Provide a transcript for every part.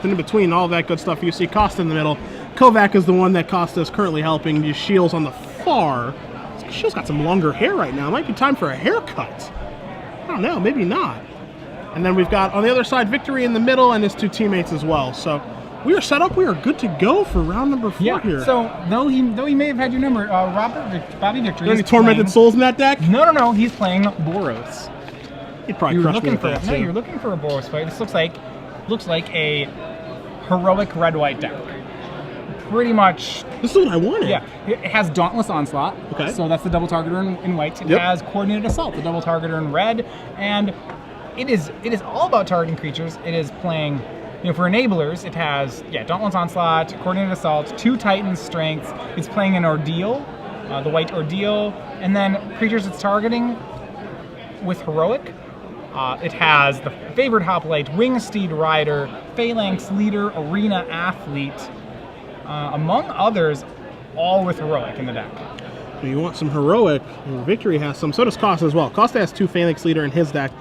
and in between all that good stuff, you see Costa in the middle. Kovacs is the one that Costa is currently helping. You Shiels on the far. Shiels got some longer hair right now. It might be time for a haircut. I don't know, maybe not. And then we've got on the other side Victory in the middle and his two teammates as well. So we are set up. We are good to go for round number 4 here. So though he may have had your number, Bobby Victory. Any tormented souls in that deck? No. He's playing Boros. He'd probably crush me with that too. No, you're looking for a Boros fight. This looks like a heroic red-white deck. Pretty much. This is what I wanted. Yeah, it has Dauntless Onslaught. Okay. So that's the double targeter in white. It has Coordinated Assault, the double targeter in red, and it is all about targeting creatures. It is playing, for enablers, it has Dauntless Onslaught, Coordinated Assault, 2 Titans Strengths. It's playing an Ordeal, the white Ordeal, and then creatures it's targeting with heroic. It has the favored hoplite, Wingsteed Rider, Phalanx Leader, Arena Athlete, among others, all with heroic in the deck. If you want some heroic, Victory has some. So does Costa as well. Costa has 2 Phalanx Leader in his deck.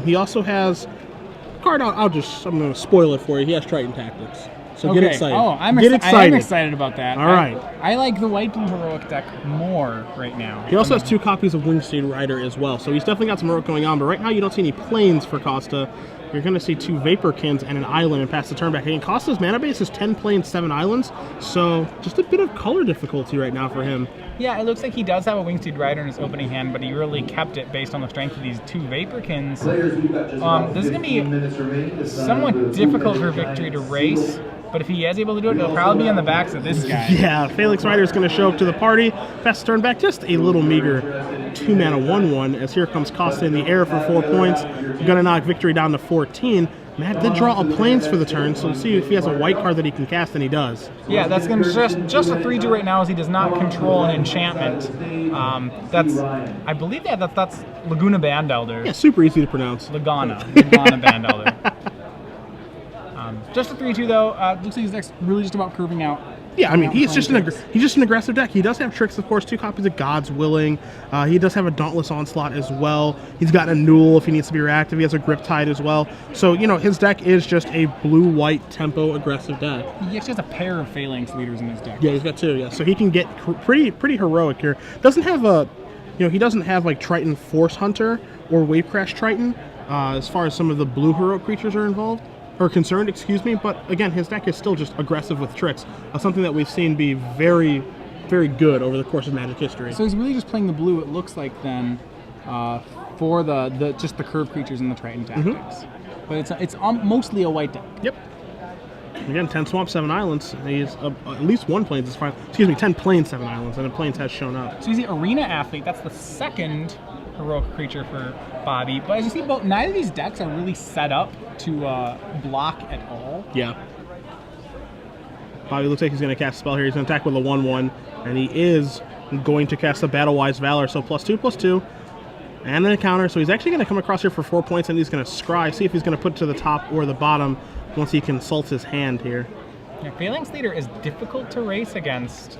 He also has a card. I'm going to spoil it for you. He has Triton Tactics. So get excited. Oh, I'm excited about that. All right. I like the white blue heroic deck more right now. He also has 2 copies of Wingsteed Rider as well. So he's definitely got some heroic going on. But right now you don't see any planes for Costa. You're going to see 2 Vaporkins and an island and pass the turn back. And Costa's mana base is 10 planes, 7 islands. So just a bit of color difficulty right now for him. Yeah, it looks like he does have a Wingsteed Rider in his opening hand, but he really kept it based on the strength of these 2 Vaporkins. This is going to be somewhat difficult for Victory to race. But if he is able to do it, it'll probably be on the backs of this guy. Yeah, Phalanx Rider is going to show up to the party. Pass the turn back, just a little meager 2-mana 1/1. As here comes Costa in the air for 4 points. Going to knock Victory down to 14. Matt did draw a planes for the turn, so we'll see if he has a white card that he can cast, and he does. Yeah, that's going to just a 3/2 right now, as he does not control an enchantment. I believe that's Laguna Bandelder. Yeah, super easy to pronounce. Laguna Bandelder. Just a 3/2 though. Looks like his deck's really just about curving out. Yeah, I mean, he's just an aggressive deck. He does have tricks, of course, 2 copies of God's Willing. He does have a Dauntless Onslaught as well. He's got a Newell if he needs to be reactive. He has a Griptide as well. So, his deck is just a blue-white tempo aggressive deck. He actually has a pair of Phalanx Leaders in his deck. Yeah, he's got 2, yeah. So he can get pretty heroic here. Doesn't have he doesn't have like Triton Force Hunter or Wave Crash Triton as far as some of the blue heroic creatures are involved. Or concerned, excuse me, but again, his deck is still just aggressive with tricks. Something that we've seen be very, very good over the course of Magic history. So he's really just playing the blue, it looks like, then, for just the curved creatures in the Triton Tactics. But it's mostly a white deck. Yep. Again, 10 swamps, 7 islands. He's at least 1 plains is fine. Excuse me, 10 plains, 7 islands, and the plains has shown up. So he's the Arena Athlete. That's the second heroic creature for Bobby. But as you see, neither of these decks are really set up to block at all. Yeah. Bobby looks like he's going to cast a spell here. He's going to attack with a 1/1, and he is going to cast a Battle-Wise Valor. So +2/+2, and then a counter. So he's actually going to come across here for 4 points, and he's going to scry. See if he's going to put it to the top or the bottom once he consults his hand here. Yeah, Phalanx Leader is difficult to race against.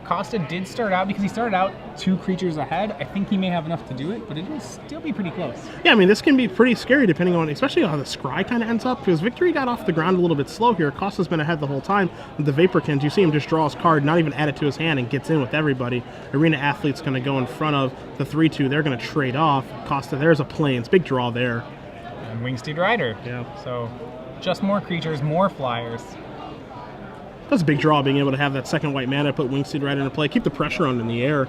Costa did start out, because he started out 2 creatures ahead. I think he may have enough to do it, but it will still be pretty close. Yeah, I mean, this can be pretty scary depending on, especially how the scry kind of ends up, because Victory got off the ground a little bit slow here. Costa's been ahead the whole time. With the Vaporkins, you see him just draw his card, not even add it to his hand, and gets in with everybody. Arena Athlete's going to go in front of the 3/2. They're going to trade off. Costa, there's a plains. Big draw there. And Wingsteed Rider. Yeah. So just more creatures, more flyers. That's a big draw, being able to have that second white mana, put Wingsteed Rider into play, keep the pressure on in the air.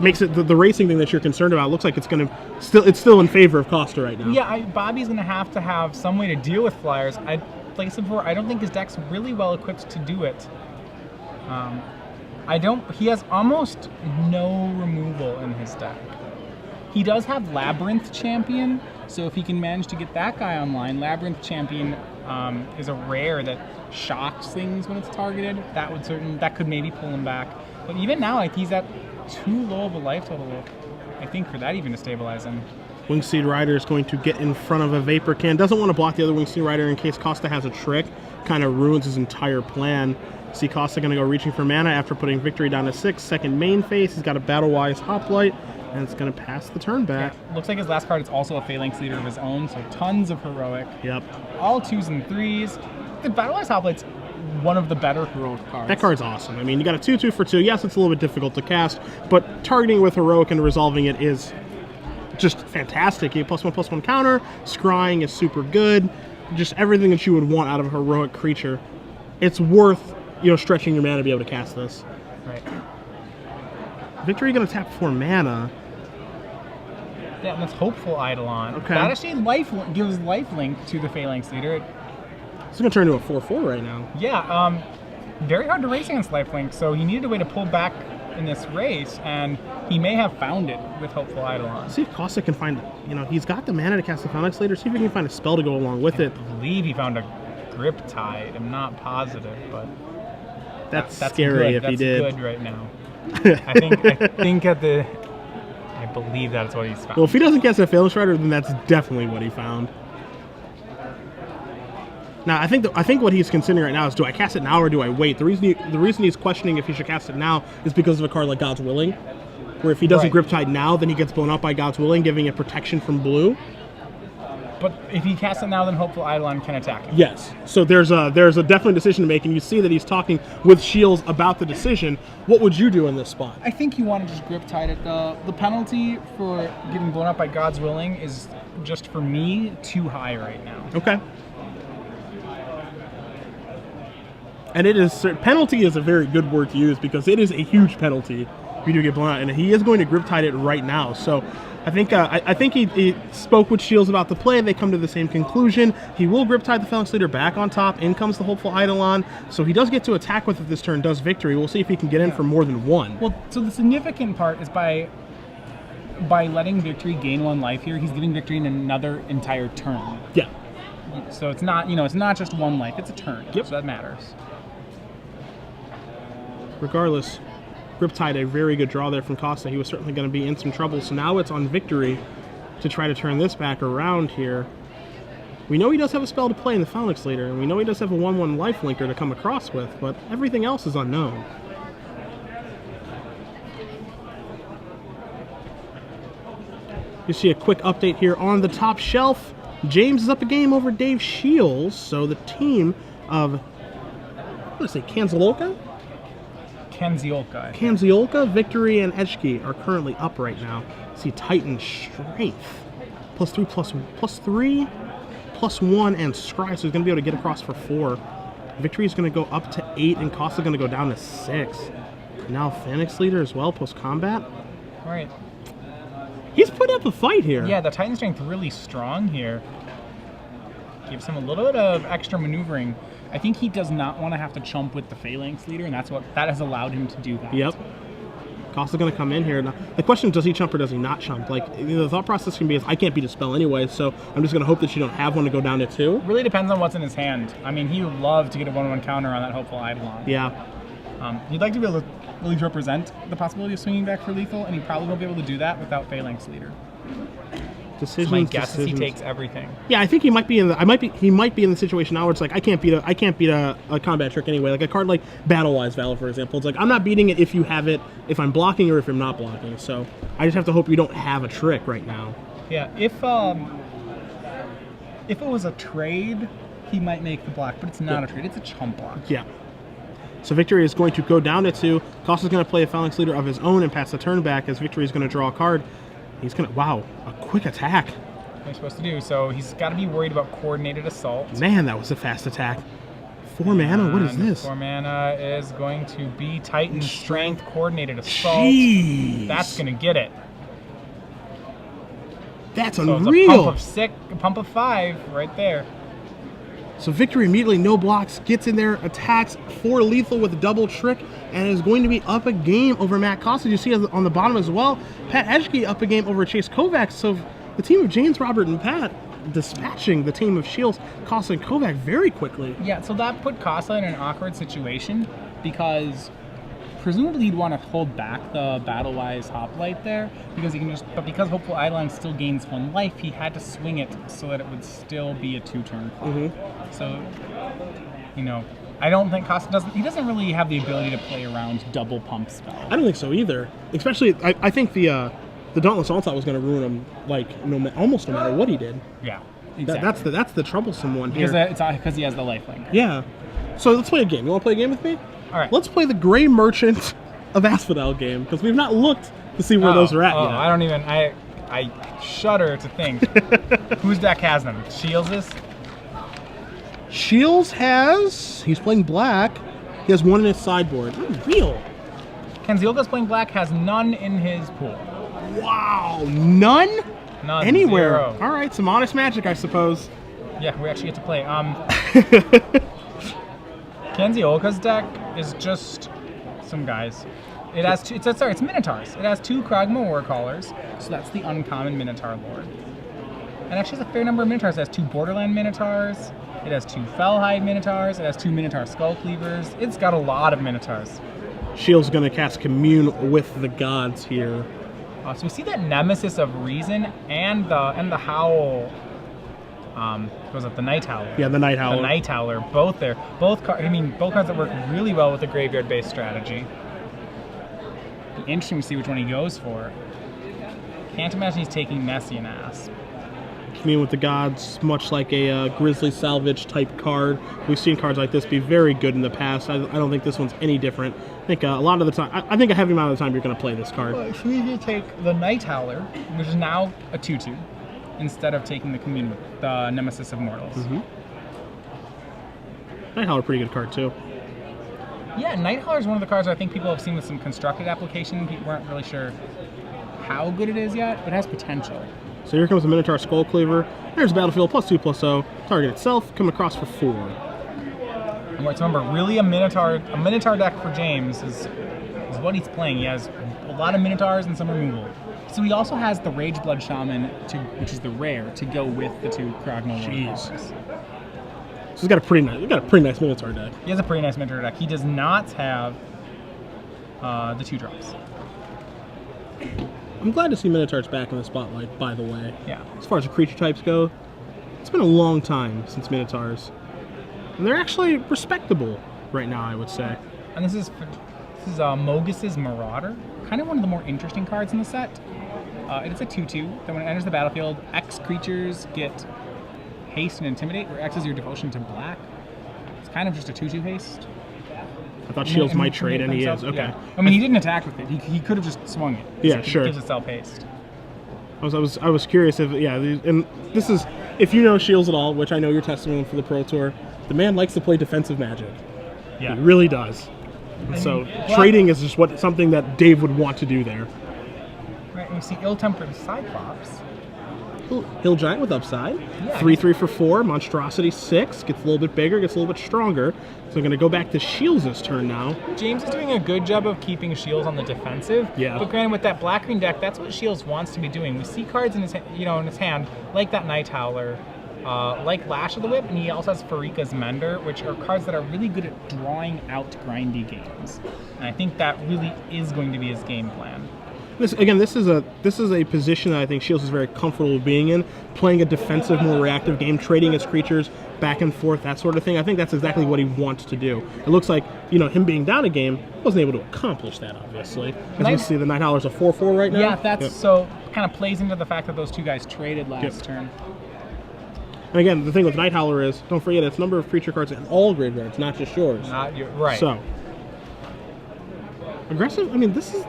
Makes it the racing thing that you're concerned about looks like it's still in favor of Costa right now. Yeah, Bobby's going to have some way to deal with flyers. Like I said before, I don't think his deck's really well equipped to do it. He has almost no removal in his deck. He does have Labyrinth Champion, so if he can manage to get that guy online, Labyrinth Champion is a rare that shocks things when it's targeted. That could maybe pull him back. But even now, like, he's at too low of a life total, I think, for that even to stabilize him. Wingsteed Rider is going to get in front of a Vaporkin. Doesn't want to block the other Wingsteed Rider in case Costa has a trick. Kind of ruins his entire plan. See Costa going to go reaching for mana after putting Victory down to 6. Second main phase, he's got a Battle-Wise Hoplite. And it's going to pass the turn back. Yeah, looks like his last card is also a Phalanx Leader of his own, so tons of heroic. Yep. All 2s and 3s. The Battle-Wise Hoplite's one of the better heroic cards. That card's awesome. I mean, you got a 2/2 for 2. Yes, it's a little bit difficult to cast, but targeting with heroic and resolving it is just fantastic. You get +1/+1 counter. Scrying is super good. Just everything that you would want out of a heroic creature. It's worth, stretching your mana to be able to cast this. Right. Victory going to tap 4 mana. Yeah, and that's Hopeful Eidolon. Okay. That actually gives lifelink to the Phalanx Leader. It's going to turn into a 4/4 right now. Yeah, very hard to race against lifelink, so he needed a way to pull back in this race, and he may have found it with Hopeful Eidolon. See if Costa can find, he's got the mana to cast the Phalanx Leader. See if he can find a spell to go along with it. I believe he found a Grip Tide. I'm not positive, but that's good. scary if he did. That's good right now. I believe that's what he's found. Well, if he doesn't cast a Phalanx Rider, then that's definitely what he found. Now, I think what he's considering right now is, do I cast it now or do I wait? The reason he's questioning if he should cast it now is because of a card like God's Willing, where if he doesn't Grip Tide now, then he gets blown up by God's Willing, giving it protection from blue. But if he casts it now, then Hopeful Eidolon can attack him. Yes. So there's a definite decision to make, and you see that he's talking with Shiels about the decision. What would you do in this spot? I think you want to just Grip Tide it. The penalty for getting blown up by God's Willing is just, for me, too high right now. Okay. And penalty is a very good word to use because it is a huge penalty if you do get blown out, and he is going to Grip Tide it right now. So I think he spoke with Shiels about the play. They come to the same conclusion. He will Grip Tide the Phalanx Leader back on top. In comes the Hopeful Eidolon. So he does get to attack with it this turn, does Victory. We'll see if he can get in for more than one. Well, so the significant part is by letting Victory gain 1 life here, he's giving Victory another entire turn. Yeah. So it's not, it's not just 1 life, it's a turn. Yep. So that matters. Regardless, Grip Tide, a very good draw there from Costa. He was certainly going to be in some trouble. So now it's on Victory to try to turn this back around here. We know he does have a spell to play in the Phalanx Leader, and we know he does have a 1/1 lifelinker to come across with, but everything else is unknown. You see a quick update here on the top shelf. James is up a game over Dave Shiels, so the team of, Kandziolka? Kandziolka, Victory, and Eshghy are currently up right now. See Titan Strength. +3/+3, +1, and Scry, so he's going to be able to get across for 4. Victory is going to go up to 8, and Costa's going to go down to 6. Now Phalanx Leader as well, post-combat. All right. He's put up a fight here. Yeah, the Titan Strength really strong here. Gives him a little bit of extra maneuvering. I think he does not want to have to chump with the Phalanx Leader, and that has allowed him to do that. Yep. Costa's going to come in here. Now, the question is, does he chump or does he not chump? The thought process can be, I can't beat a spell anyway, so I'm just going to hope that you don't have one to go down to 2. Really depends on what's in his hand. I mean, he would love to get a 1/1 counter on that Hopeful Eidolon. Yeah. He'd like to be able to at least represent the possibility of swinging back for lethal, and he probably won't be able to do that without Phalanx Leader. Decisions. So my guess is he takes everything. Yeah, I think he might be in the situation now where it's like I can't beat a combat trick anyway. Like a card like Battle-Wise Valor, for example. It's like I'm not beating it if you have it, if I'm blocking or if I'm not blocking. So I just have to hope you don't have a trick right now. Yeah, if it was a trade, he might make the block, but it's not a trade. It's a chump block. Yeah. So Victory is going to go down to 2. Costa's going to play a Phalanx Leader of his own and pass the turn back as Victory is going to draw a card. He's going to, wow, a quick attack. What he's supposed to do. So he's got to be worried about Coordinated Assault. Man, that was a fast attack. 4 mana, what is this? 4 mana is going to be Titan Strength Coordinated Assault. Jeez. That's going to get it. That's so unreal. It's a pump of 5 right there. So Victory immediately, no blocks, gets in there, attacks 4 lethal with a double trick, and is going to be up a game over Matt Costa. You see on the bottom as well, Pat Eshghy up a game over Chase Kovacs. So the team of James, Robert, and Pat dispatching the team of Shiels, Costa, and Kovacs very quickly. Yeah, so that put Costa in an awkward situation because presumably he'd want to hold back the Battle-Wise Hoplite there because he can just, but because Hopeful Eidolon still gains 1 life, he had to swing it so that it would still be a 2-turn clock. Mm-hmm. So, I don't think Costa doesn't really have the ability to play around double pump spells. I don't think so either. Especially, I think the The Dauntless Onslaught was going to ruin him, like, almost no matter what he did. Yeah, exactly. That's the troublesome one here. Because he has the lifelink. Yeah. So let's play a game. You want to play a game with me? All right. Let's play the Gray Merchant of Asphodel game, because we've not looked to see where those are at yet. I don't even... I shudder to think. Whose deck has them? Shiels'? Shiels has... He's playing black. He has one in his sideboard. Unreal. Kandziolka's playing black, has none in his pool. Wow. None? None. Anywhere. 0. All right, some honest magic, I suppose. Yeah, we actually get to play. Kandziolka's deck is just some guys. It has two, it's Minotaurs. It has 2 Kragma Warcallers, so that's the uncommon Minotaur Lord. And actually has a fair number of Minotaurs. It has 2 Borderland Minotaurs. It has 2 Fellhide Minotaurs. It has 2 Minotaur Skull Cleavers. It's got a lot of Minotaurs. Shields going to cast Commune with the gods here. So we see that Nemesis of Reason and the Howl. Was it the Night Howler? Yeah, the Night Howler. The Night Howler, both there. Both cards that work really well with the graveyard-based strategy. Interesting to see which one he goes for. Can't imagine he's taking Messian Asp. Commune with the gods, much like a Grizzly Salvage type card. We've seen cards like this be very good in the past. I don't think this one's any different. I think a lot of the time, I think a heavy amount of the time you're going to play this card. So we can take the Night Howler, which is now a 2/2, instead of taking the Commune with the Nemesis of Mortals. Mm-hmm. Night Howler, pretty good card too. Yeah, Night Howler is one of the cards I think people have seen with some constructed application. People weren't really sure how good it is yet, but it has potential. So here comes the Minotaur Skull Cleaver. There's Battlefield, +2/+0. Target itself, come across for 4. And let's remember, really a Minotaur deck for James is what he's playing. He has a lot of Minotaurs and some removal. So he also has the Rageblood Shaman, which is the rare, to go with the 2 Kragma Warcallers. So he's got a pretty nice Minotaur deck. He has a pretty nice Minotaur deck. He does not have the 2 drops. I'm glad to see Minotaurs back in the spotlight, by the way. Yeah. As far as the creature types go, it's been a long time since Minotaurs. And they're actually respectable right now, I would say. And this is Mogus's Marauder. Kind of one of the more interesting cards in the set. It is a 2/2 that when it enters the battlefield, X creatures get haste and intimidate, where X is your devotion to black. It's kind of just a 2/2 haste. I thought Shields might trade, and he is. Okay. Yeah. I mean, he didn't attack with it. He could have just swung it. Yeah, sure. It gives itself haste. I was curious if and this is, if you know Shields at all, which I know you're testing him for the Pro Tour. The man likes to play defensive Magic. Yeah, he really does. And so trading is just something that Dave would want to do there. Right. And we see Ill-Tempered Cyclops. Hill Giant with upside. Yeah. 3/3 for 4. Monstrosity 6. Gets a little bit bigger, gets a little bit stronger. So I'm going to go back to Shields' turn now. James is doing a good job of keeping Shields on the defensive. Yeah. But granted, with that black-green deck, that's what Shields wants to be doing. We see cards in his hand, like that Night Howler, like Lash of the Whip, and he also has Farika's Mender, which are cards that are really good at drawing out grindy games. And I think that really is going to be his game plan. This is a position that I think Shields is very comfortable being in, playing a defensive, more reactive game, trading his creatures back and forth, that sort of thing. I think that's exactly what he wants to do. It looks like, him being down a game wasn't able to accomplish that, obviously. As we see, the Night Howler's a 4/4 right now. Yeah, so kind of plays into the fact that those 2 guys traded last turn. And again, the thing with Night Howler is, don't forget, it's number of creature cards in all graveyards, not just yours. Right. So aggressive. I mean, this is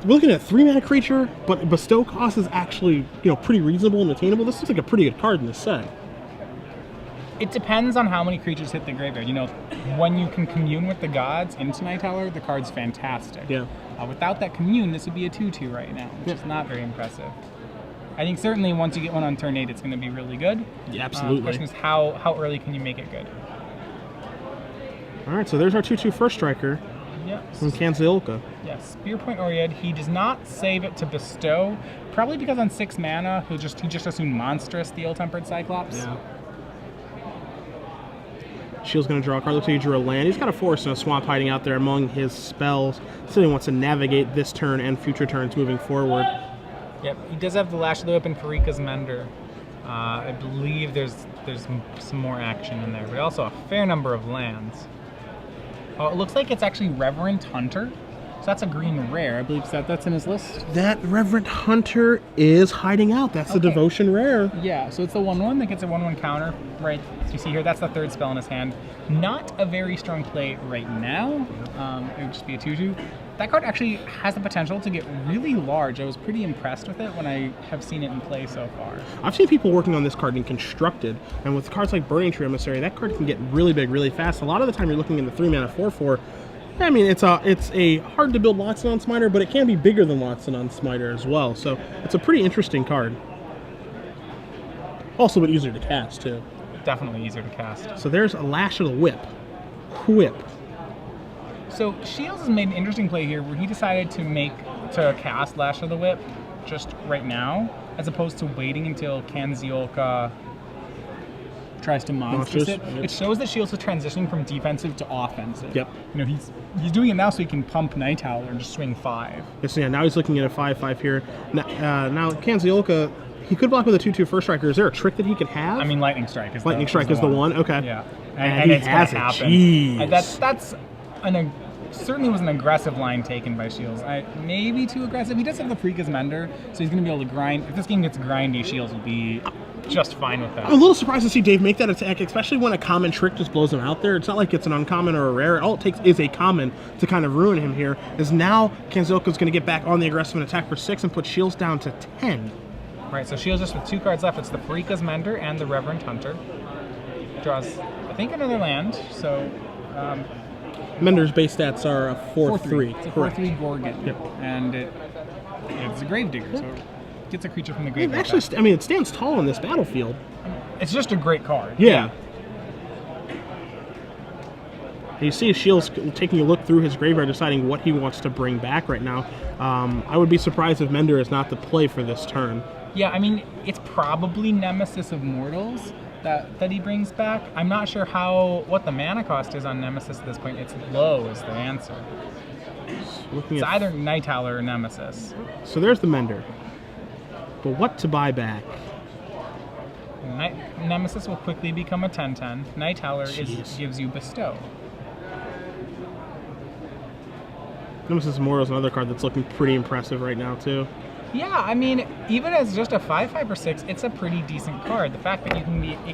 we're looking at 3-mana creature, but bestow cost is actually pretty reasonable and attainable. This looks like a pretty good card in this set. It depends on how many creatures hit the graveyard. When you can commune with the gods into Night Howler, the card's fantastic. Yeah. Without that commune, this would be a 2/2 right now, which is not very impressive. I think certainly once you get one on turn 8, it's going to be really good. Yeah, absolutely. The question is how early can you make it good? All right, so there's our 2/2 first striker. Yeah. From Kandziolka. Yeah, Spearpoint Oread. He does not save it to bestow, probably because on 6 mana he just assumed Monstrous, the Ill-Tempered Cyclops. Yeah. Shield's going to draw a card. Looks like he drew a land. He's got a forest and a swamp hiding out there among his spells. So he wants to navigate this turn and future turns moving forward. Yep, he does have the Lash of the Whip and Farika's Mender. I believe there's some more action in there, but also a fair number of lands. It looks like it's actually Reverent Hunter, So that's a green rare. I believe that's in his list. That Reverend Hunter is hiding out. That's the Devotion rare. Yeah, so it's the 1/1 that gets a 1/1 counter, right? So you see here, that's the third spell in his hand. Not a very strong play right now. It would just be a 2/2. That card actually has the potential to get really large. I was pretty impressed with it when I have seen it in play so far. I've seen people working on this card in Constructed, and with cards like Burning Tree Emissary, that card can get really big really fast. A lot of the time you're looking in the 3-mana 4/4. I mean, it's a hard to build Loxodon Smiter, but it can be bigger than Loxodon Smiter as well. So it's a pretty interesting card. Also, a bit easier to cast too. Definitely easier to cast. So there's a Lash of the Whip. Whip. So Shiels has made an interesting play here, where he decided to cast Lash of the Whip just right now, as opposed to waiting until Kandziolka tries to monstrous it. Yep. It shows that Shiels is transitioning from defensive to offensive. Yep. You know, he's doing it now so he can pump Night Howler and just swing 5. Yes, yeah, now he's looking at a 5/5 here. Now Kandziolka, he could block with a 2/2 First Striker. Is there a trick that he could have? I mean, Lightning Strike is Lightning Strike is the one. Okay. Yeah. And it's has gonna it. happen. Jeez. That's certainly was an aggressive line taken by Shiels. Maybe too aggressive. He does have the Freak as Mender, so he's going to be able to grind. If this game gets grindy, Shiels will be just fine with that. I'm a little surprised to see Dave make that attack, especially when a common trick just blows him out there. It's not like it's an uncommon or a rare. All it takes is a common to kind of ruin him here. Is now Kandziolka's going to get back on the aggressive and attack for 6 and put Shiels down to 10. Right, so Shiels just with 2 cards left. It's the Freaka's Mender and the Reverend Hunter. Draws, I think, another land, so... Mender's base stats are a 4/3. It's a 4/3 Gorgon. Yep. And it's a Gravedigger, so it gets a creature from the graveyard. Actually, I mean, it stands tall in this battlefield. It's just a great card. Yeah. You see Shiels taking a look through his graveyard, deciding what he wants to bring back right now. I would be surprised if Mender is not the play for this turn. Yeah, I mean, it's probably Nemesis of Mortals that he brings back. I'm not sure what the mana cost is on Nemesis at this point. It's low is the answer. It's either Night Howler or Nemesis. So there's the Mender. But what to buy back? Nemesis will quickly become a 10/10. Night Howler gives you Bestow. Nemesis Immortal is another card that's looking pretty impressive right now too. Yeah, I mean, even as just a 5/5 or 6, it's a pretty decent card. The fact that it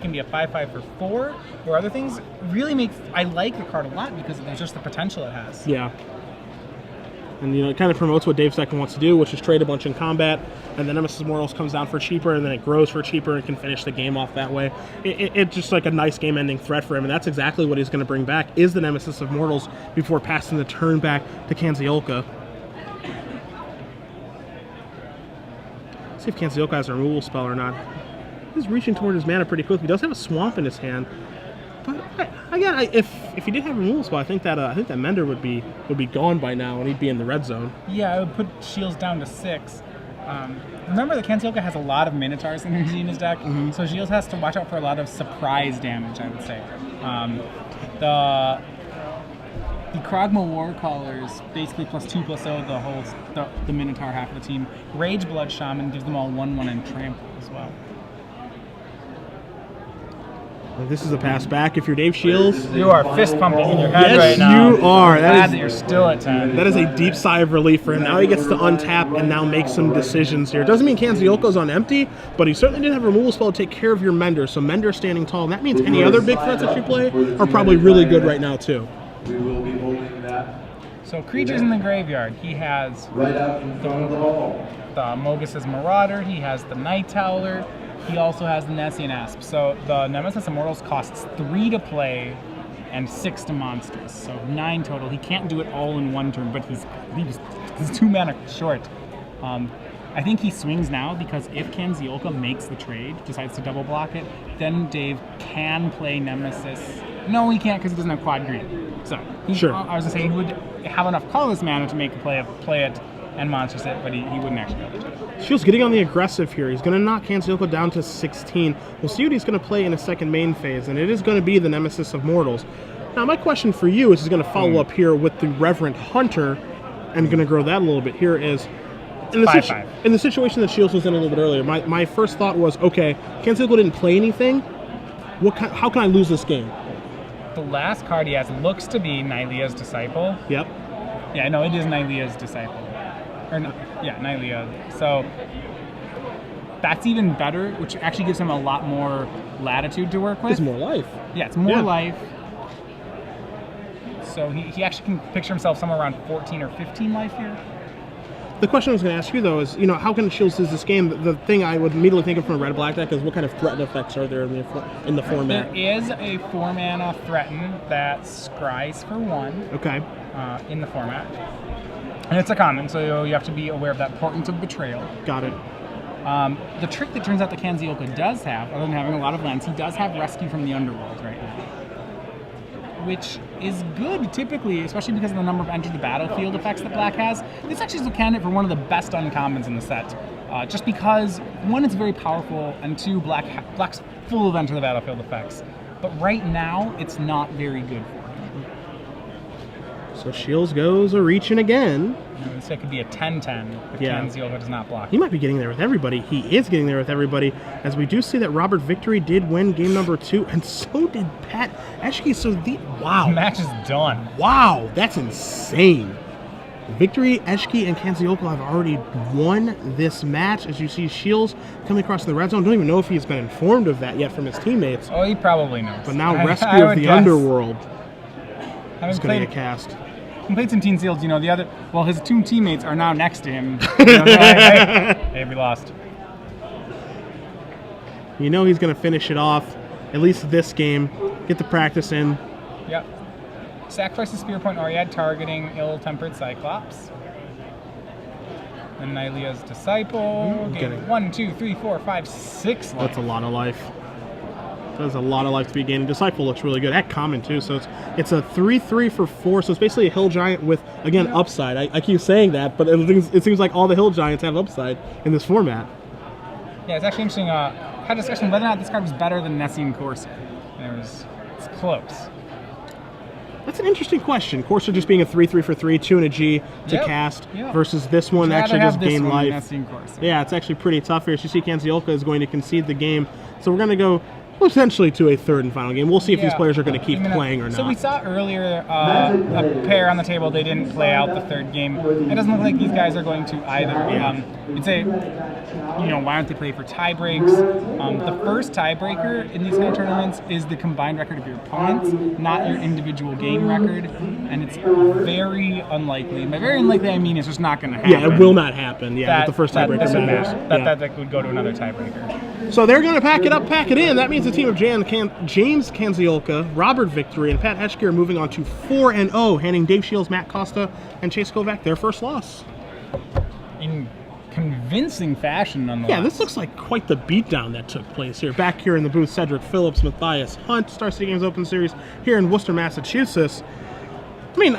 can be a 5/5 for 4 or other things really makes I like the card a lot because of just the potential it has. Yeah. And it kind of promotes what Dave Steckel wants to do, which is trade a bunch in combat, and then Nemesis Immortals comes down for cheaper, and then it grows for cheaper and can finish the game off that way. It's just like a nice game-ending threat for him, and that's exactly what he's going to bring back, is the Nemesis of Mortals before passing the turn back to Kandziolka. See if Kandziolka has a removal spell or not. He's reaching toward his mana pretty quickly. He does have a Swamp in his hand. But again, if he did have a removal spell, I think that Mender would be gone by now, and he'd be in the red zone. Yeah, I would put Shiels down to 6. Remember that Kandziolka has a lot of Minotaurs in his deck, so Shiels has to watch out for a lot of surprise damage, I would say. The Kragma War Callers, basically +2/+0 the Minotaur half of the team. Rage Blood Shaman gives them all 1/1 and Trample as well. This is a pass back. If you're Dave Shiels, you are fist pumping in your head right now. Yes, you are. Glad that you're still at 10. That is a deep sigh of relief for him. Now he gets to untap and now make some decisions here. Doesn't mean Kandziolka's on empty, but he certainly did have a removal spell to take care of your Mender. So Mender standing tall. And that means any other big threats that you play are probably really good right now too. We will be holding that. So creatures in the graveyard. He has right out in front of the hall. The Mogus's Marauder. He has the Night Howler. He also has the Nessian Asp. So the Nemesis Immortals costs 3 to play and 6 to monsters. So 9 total. He can't do it all in one turn, but he's 2 mana short. I think he swings now because if Kandziolka makes the trade, decides to double block it, then Dave can play Nemesis. No, he can't because he doesn't have quad green. So sure. I was gonna say he would have enough colorless mana to make a play it and monsters it, but he wouldn't actually be able to. Shiels getting on the aggressive here. He's going to knock Kandziolka down to 16. We'll see what he's going to play in a second main phase, and it is going to be the Nemesis of Mortals. Now, my question for you is going to follow up here with the Reverend Hunter, and going to grow that a little bit here is... In the situation that Shiels was in a little bit earlier, my first thought was, okay, Kandziolka didn't play anything. How can I lose this game? The last card he has looks to be Nylea's Disciple. Yep. Yeah, no, it is Nylea's disciple. Or no, yeah, Nylea. So that's even better, which actually gives him a lot more latitude to work with. It's more life. Yeah, it's more life. So he actually can picture himself somewhere around 14 or 15 life here. The question I was going to ask you, though, is, how can Shiels lose this game? The thing I would immediately think of from a red-black deck is what kind of threat effects are there in the format? There is a 4-mana threaten that scries for 1 Okay. in the format. And it's a common, so you have to be aware of that Portent of Betrayal. Got it. The trick that turns out that Kandziolka does have, other than having a lot of lands, he does have Rescue from the Underworld right now. Which is good, typically, especially because of the number of enter the battlefield effects that black has. This actually is a candidate for one of the best uncommons in the set. Just because, 1, it's very powerful, and 2, black's full of enter the battlefield effects. But right now, it's not very good for him. So Shiels goes a reaching again. This could be a 10-10 if Kandziolka does not block. He might be getting there with everybody. He is getting there with everybody, as we do see that Robert Victory did win game number 2, and so did Pat Eshghy. So wow. The match is done. Wow, that's insane. Victory, Eshghy, and Kandziolka have already won this match. As you see Shiels coming across the red zone. Don't even know if he's been informed of that yet from his teammates. Oh, he probably knows. But now Rescue of the Underworld is going to get cast. He played some Teen Seals, his 2 teammates are now next to him. They're like, hey, we lost. He's going to finish it off, at least this game, get the practice in. Yep. Sacrifice the Spear Point Oryad, targeting Ill-Tempered Cyclops. And Nylea's Disciple. Getting 1, 2, 3, 4, 5, 6 life. That's a lot of life. There's a lot of life to be gaining. Disciple looks really good. At common, too. So it's a 3/3 for 4. So it's basically a Hill Giant with, again, upside. I keep saying that, but it seems like all the Hill Giants have upside in this format. Yeah, it's actually interesting. Had a discussion whether or not this card was better than Nessian Corsair. It's close. That's an interesting question. Corsair just being a 3/3 for 3, 2 and a G to cast, versus this one actually just gain life. Yeah, it's actually pretty tough here. As you see, Kandziolka is going to concede the game. So we're going to go potentially to a 3rd and final game. We'll see if these players are going to keep playing or not. So we saw earlier a pair on the table. They didn't play out the 3rd game. It doesn't look like these guys are going to either. You'd say, why don't they play for tie breaks? The first tiebreaker in these kind of tournaments is the combined record of your opponents, not your individual game record. And it's very unlikely. By very unlikely, I mean it's just not going to happen. Yeah, it will not happen. Yeah, with the first tiebreaker matters. That would go to another tiebreaker. So they're going to pack it up, pack it in. That means the team of James Kandziolka, Robert Victory, and Pat Eshghy are moving on to 4-0, handing Dave Shiels, Matt Costa, and Chase Kovacs their first loss. In convincing fashion, nonetheless. Yeah, this looks like quite the beatdown that took place here. Back here in the booth, Cedric Phillips, Matthias Hunt, Star City Games Open Series here in Worcester, Massachusetts. I mean,